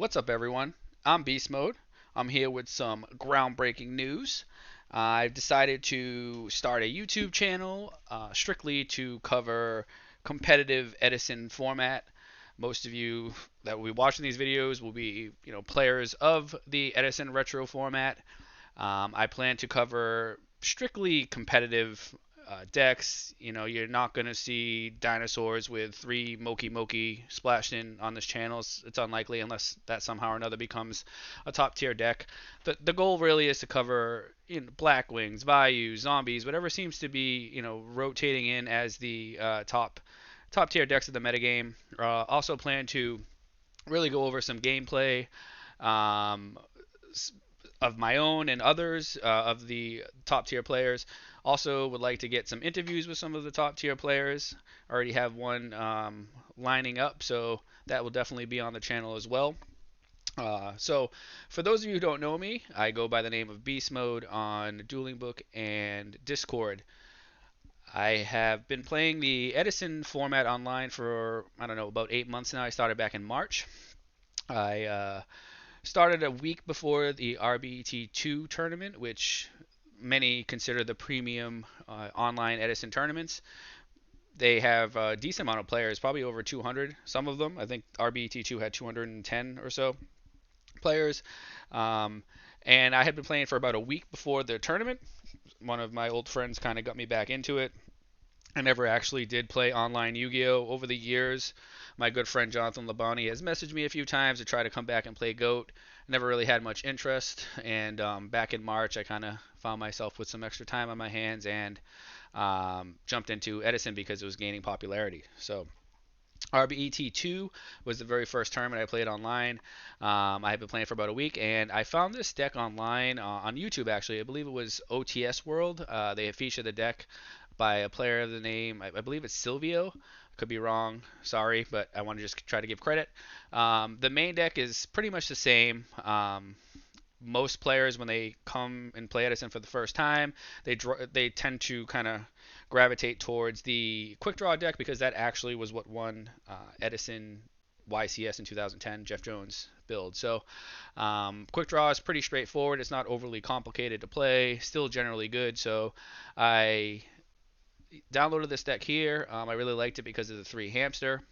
What's up, everyone? I'm Beast Mode. I'm here with some groundbreaking news. I've decided to start a YouTube channel strictly to cover competitive Edison format. Most of you that will be watching these videos will be, players of the Edison retro format. I plan to cover strictly competitive decks. You're not going to see dinosaurs with three Moki Moki splashed in on this channel. It's unlikely unless that somehow or another becomes a top tier deck. The goal really is to cover Black Wings, Vayu, Zombies, whatever seems to be rotating in as the top tier decks of the metagame. Also plan to really go over some gameplay. Um, of my own and others of the top tier players. Also, would like to get some interviews with some of the top tier players. Already have one lining up, so that will definitely be on the channel as well. So, for those of you who don't know me, I go by the name of Beast Mode on Dueling Book and Discord. I have been playing the Edison format online for, I don't know, about 8 months now. I started back in March. I started a week before the RBT2 tournament, which many consider the premium online Edison tournaments. They have a decent amount of players, probably over 200. Some of them, I think RBT2 had 210 or so players. Um, and I had been playing for about a week before the tournament. One of my old friends kind of got me back into it. I never actually did play online Yu-Gi-Oh over the years. My good friend Jonathan Labani has messaged me a few times to try to come back and play Goat. Never really had much interest, and back in March I kind of found myself with some extra time on my hands and jumped into Edison because it was gaining popularity. So RBET2 was the very first tournament I played online. I had been playing for about a week, and I found this deck online on YouTube. Actually, I believe it was OTS World. They had featured the deck by a player of the name, I believe it's Silvio. Could be wrong, sorry, but I want to just try to give credit. The main deck is pretty much the same. Most players, when they come and play Edison for the first time, they tend to kind of gravitate towards the quick draw deck because that actually was what won Edison YCS in 2010, Jeff Jones build. So quick draw is pretty straightforward. It's not overly complicated to play. Still generally good. So I downloaded this deck here. I really liked it because of the three hamster.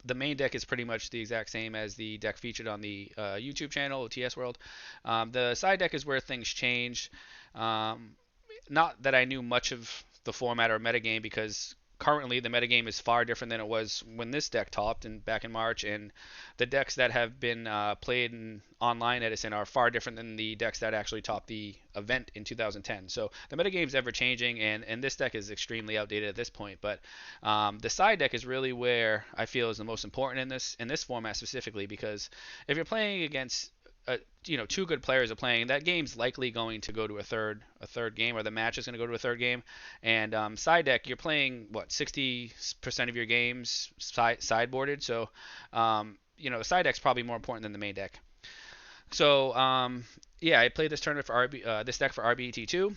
The main deck is pretty much the exact same as the deck featured on the YouTube channel, OTS World. The side deck is where things changed. Not that I knew much of the format or metagame because currently the metagame is far different than it was when this deck topped and back in March, and the decks that have been played in online Edison are far different than the decks that actually topped the event in 2010. So the metagame is ever changing, and this deck is extremely outdated at this point. But the side deck is really where I feel is the most important in this format specifically, because if you're playing against two good players are playing, that game's likely going to go to a third game, or the match is going to go to a third game. And side deck, you're playing what 60% of your games sideboarded, so the side deck's probably more important than the main deck. So yeah, I played this tournament for this deck for RBT2.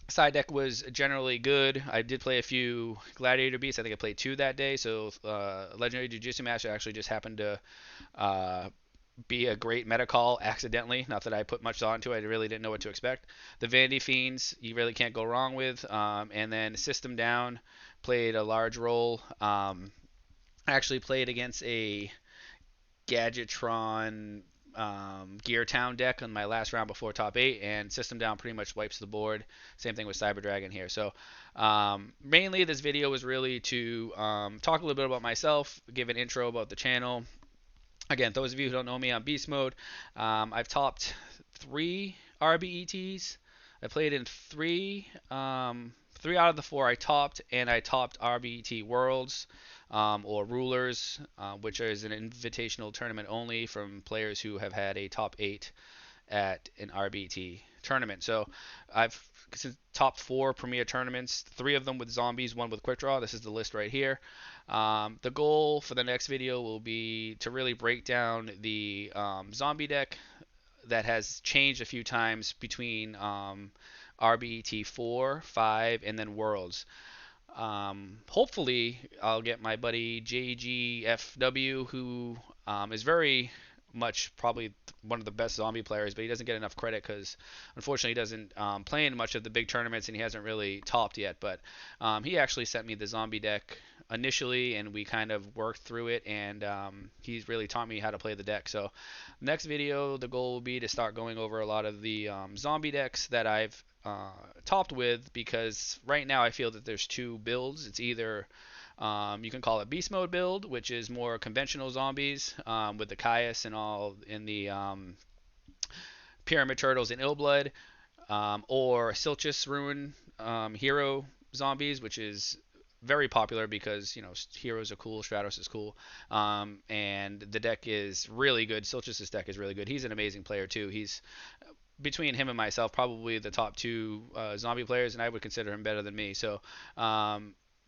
Side deck was generally good. I did play a few Gladiator Beasts. I think I played two that day. So Legendary Jiu-Jitsu Master actually just happened to be a great meta call accidentally. Not that I put much thought into it. I really didn't know what to expect. The Vandy Fiends, you really can't go wrong with. And then System Down played a large role. I actually played against a Gadgetron Gear Town deck on my last round before top 8, and System Down pretty much wipes the board. Same thing with Cyber Dragon here. So mainly this video was really to talk a little bit about myself, give an intro about the channel. Again, those of you who don't know me, I'm Beast Mode. I've topped 3 RBETs. I played in 3. 3 out of the 4 I topped, and I topped RBET Worlds or Rulers, which is an invitational tournament only from players who have had a top 8 at an RBT tournament. So I've topped 4 premier tournaments, 3 of them with zombies, 1 with quick draw. This is the list right here. The goal for the next video will be to really break down the zombie deck that has changed a few times between RBT 4, 5, and then Worlds. Hopefully, I'll get my buddy JGFW, who is very much probably one of the best zombie players, but he doesn't get enough credit because unfortunately he doesn't play in much of the big tournaments and he hasn't really topped yet. But he actually sent me the zombie deck initially, and we kind of worked through it, and he's really taught me how to play the deck. So next video, the goal will be to start going over a lot of the zombie decks that I've topped with, because right now I feel that there's two builds. It's either you can call it beast mode build, which is more conventional zombies with the Caius and all in the pyramid turtles and Illblood, or Silchus Ruin hero zombies, which is very popular because heroes are cool, Stratos is cool, and the deck is really good. Silchus' deck is really good. He's an amazing player too. He's between him and myself probably the top two zombie players, and I would consider him better than me. So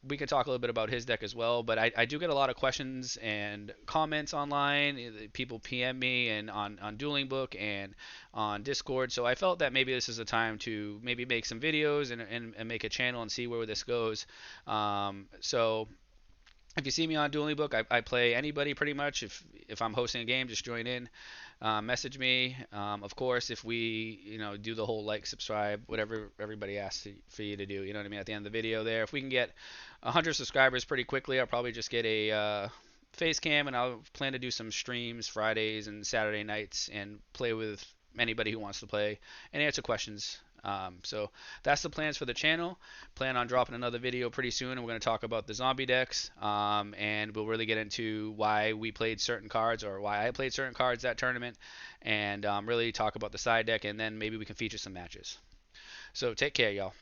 we can talk a little bit about his deck as well, but I do get a lot of questions and comments online. People PM me and on Dueling Book and on Discord, so I felt that maybe this is a time to maybe make some videos and make a channel and see where this goes. So if you see me on Dueling Book, I play anybody pretty much. If I'm hosting a game, just join in, message me. Of course, if we do the whole like, subscribe, whatever everybody asks for you to do, you know what I mean. At the end of the video, there, if we can get 100 subscribers pretty quickly, I'll probably just get a face cam, and I'll plan to do some streams Fridays and Saturday nights and play with anybody who wants to play and answer questions. So that's the plans for the channel. Plan on dropping another video pretty soon, and we're going to talk about the zombie decks, and we'll really get into why we played certain cards, or why I played certain cards that tournament, and really talk about the side deck, and then maybe we can feature some matches. So take care, y'all.